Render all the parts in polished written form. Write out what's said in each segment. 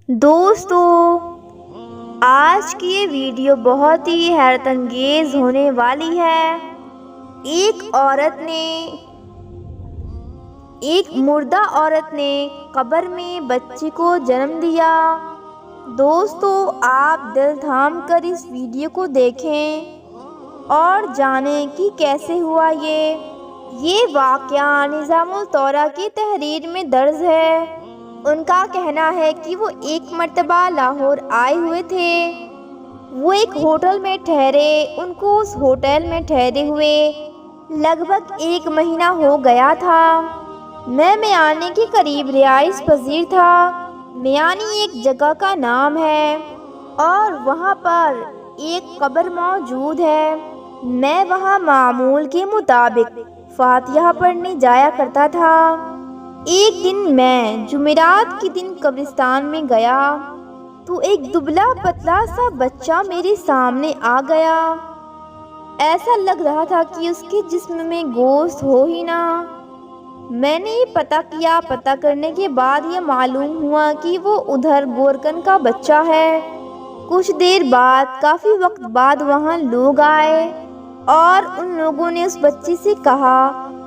دوستو، آج کی یہ ویڈیو بہت ہی حیرت انگیز ہونے والی ہے۔ ایک مردہ عورت نے قبر میں بچے کو جنم دیا۔ دوستو، آپ دل تھام کر اس ویڈیو کو دیکھیں اور جانیں کہ کیسے ہوا یہ واقعہ نظام الدولہ کی تحریر میں درج ہے۔ ان کا کہنا ہے کہ وہ ایک مرتبہ لاہور آئے ہوئے تھے۔ وہ ایک ہوٹل میں ٹھہرے۔ ان کو اس ہوٹل میں ٹھہرے ہوئے لگ بھگ 1 مہینہ ہو گیا تھا۔ میں میانی کے قریب رہائش پذیر تھا۔ میانی ایک جگہ کا نام ہے اور وہاں پر ایک قبر موجود ہے۔ میں وہاں معمول کے مطابق فاتحہ پڑھنے جایا کرتا تھا۔ ایک دن میں جمعرات کے دن قبرستان میں گیا تو ایک دبلا پتلا سا بچہ میرے سامنے آ گیا۔ ایسا لگ رہا تھا کہ اس کے جسم میں گوشت ہو ہی نہ۔ میں نے یہ پتہ کیا۔ پتہ کرنے کے بعد یہ معلوم ہوا کہ وہ ادھر گورکن کا بچہ ہے۔ کچھ دیر بعد، کافی وقت بعد وہاں لوگ آئے اور ان لوگوں نے اس بچے سے کہا،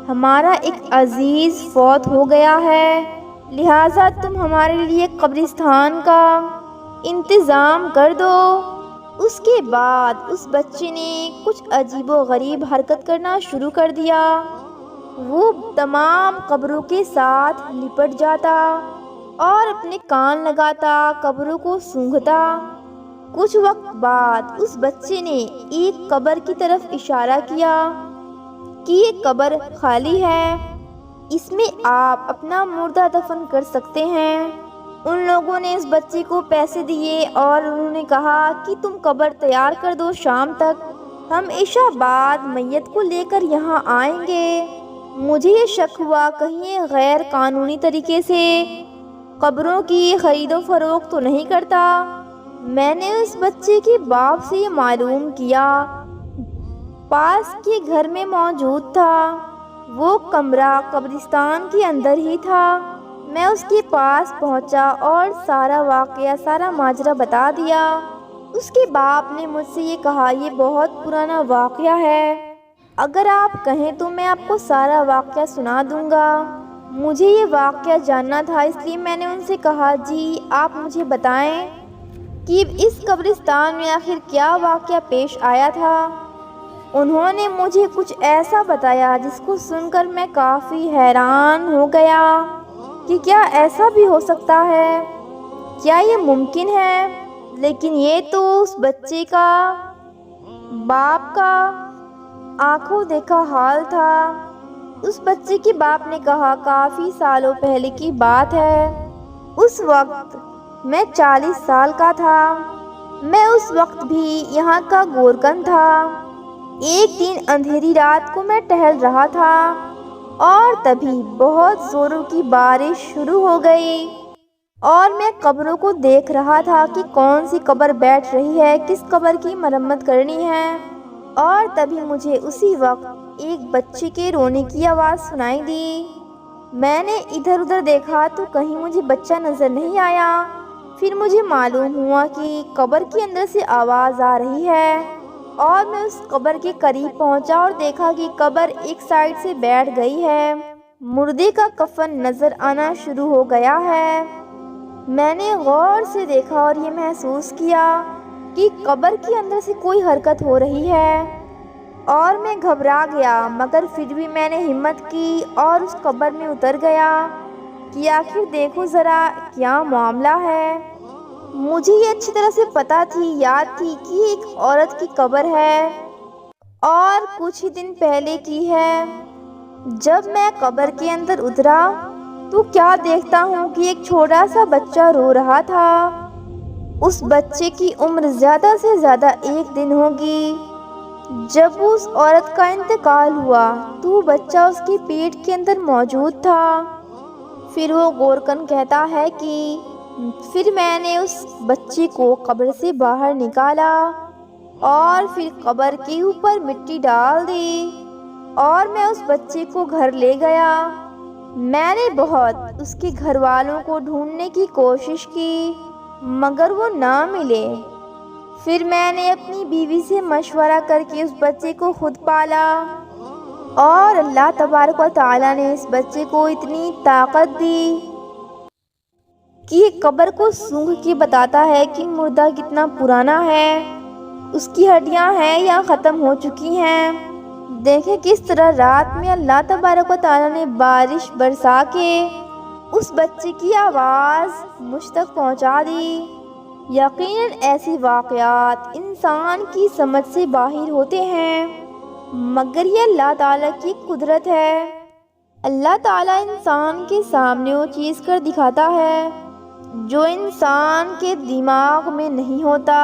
ہمارا ایک عزیز فوت ہو گیا ہے، لہٰذا تم ہمارے لیے قبرستان کا انتظام کر دو۔ اس کے بعد اس بچے نے کچھ عجیب و غریب حرکت کرنا شروع کر دیا۔ وہ تمام قبروں کے ساتھ لپٹ جاتا اور اپنے کان لگاتا، قبروں کو سونگھتا۔ کچھ وقت بعد اس بچے نے ایک قبر کی طرف اشارہ کیا کہ یہ قبر خالی ہے، اس میں آپ اپنا مردہ دفن کر سکتے ہیں۔ ان لوگوں نے اس بچے کو پیسے دیے اور انہوں نے کہا کہ تم قبر تیار کر دو، شام تک ہم عشاء بعد میت کو لے کر یہاں آئیں گے۔ مجھے یہ شک ہوا کہیں یہ غیر قانونی طریقے سے قبروں کی خرید و فروخت تو نہیں کرتا۔ میں نے اس بچے کے باپ سے یہ معلوم کیا، پاس کے گھر میں موجود تھا۔ وہ کمرہ قبرستان کے اندر ہی تھا۔ میں اس کے پاس پہنچا اور سارا واقعہ، سارا ماجرا بتا دیا۔ اس کے باپ نے مجھ سے یہ کہا، یہ بہت پرانا واقعہ ہے، اگر آپ کہیں تو میں آپ کو سارا واقعہ سنا دوں گا۔ مجھے یہ واقعہ جاننا تھا، اس لیے میں نے ان سے کہا، جی آپ مجھے بتائیں کہ اس قبرستان میں آخر کیا واقعہ پیش آیا تھا۔ انہوں نے مجھے کچھ ایسا بتایا جس کو سن کر میں کافی حیران ہو گیا کہ کیا ایسا بھی ہو سکتا ہے، کیا یہ ممکن ہے؟ لیکن یہ تو اس بچے کا باپ کا آنکھوں دیکھا حال تھا۔ اس بچے کے باپ نے کہا، کافی سالوں پہلے کی بات ہے، اس وقت میں 40 سال کا تھا۔ میں اس وقت بھی یہاں کا گورکن تھا۔ ایک دن اندھیری رات کو میں ٹہل رہا تھا اور تبھی بہت زوروں کی بارش شروع ہو گئی اور میں قبروں کو دیکھ رہا تھا کہ کون سی قبر بیٹھ رہی ہے، کس قبر کی مرمت کرنی ہے۔ اور تبھی مجھے اسی وقت ایک بچے کے رونے کی آواز سنائی دی۔ میں نے ادھر ادھر دیکھا تو کہیں مجھے بچہ نظر نہیں آیا۔ پھر مجھے معلوم ہوا کہ قبر کے اندر سے آواز آ رہی ہے اور میں اس قبر کے قریب پہنچا اور دیکھا کہ قبر ایک سائیڈ سے بیٹھ گئی ہے، مردے کا کفن نظر آنا شروع ہو گیا ہے۔ میں نے غور سے دیکھا اور یہ محسوس کیا کہ قبر کے اندر سے کوئی حرکت ہو رہی ہے اور میں گھبرا گیا، مگر پھر بھی میں نے ہمت کی اور اس قبر میں اتر گیا کہ آخر دیکھو ذرا کیا معاملہ ہے۔ مجھے یہ اچھی طرح سے پتہ تھی، یاد تھی کہ یہ ایک عورت کی قبر ہے اور کچھ ہی دن پہلے کی ہے۔ جب میں قبر کے اندر اترا تو کیا دیکھتا ہوں کہ ایک چھوٹا سا بچہ رو رہا تھا۔ اس بچے کی عمر زیادہ سے زیادہ 1 دن ہوگی۔ جب اس عورت کا انتقال ہوا تو بچہ اس کے پیٹ کے اندر موجود تھا۔ پھر وہ گورکن کہتا ہے کہ پھر میں نے اس بچے کو قبر سے باہر نکالا اور پھر قبر کے اوپر مٹی ڈال دی اور میں اس بچے کو گھر لے گیا۔ میں نے بہت اس کے گھر والوں کو ڈھونڈنے کی کوشش کی مگر وہ نہ ملے۔ پھر میں نے اپنی بیوی سے مشورہ کر کے اس بچے کو خود پالا، اور اللہ تبارک و تعالیٰ نے اس بچے کو اتنی طاقت دی کہ یہ قبر کو سونگھ کے بتاتا ہے کہ مردہ کتنا پرانا ہے، اس کی ہڈیاں ہیں یا ختم ہو چکی ہیں۔ دیکھیں کس طرح رات میں اللہ تبارک و تعالیٰ نے بارش برسا کے اس بچے کی آواز مجھ تک پہنچا دی۔ یقیناً ایسے واقعات انسان کی سمجھ سے باہر ہوتے ہیں، مگر یہ اللہ تعالیٰ کی قدرت ہے۔ اللہ تعالیٰ انسان کے سامنے وہ چیز کر دکھاتا ہے جو انسان کے دماغ میں نہیں ہوتا۔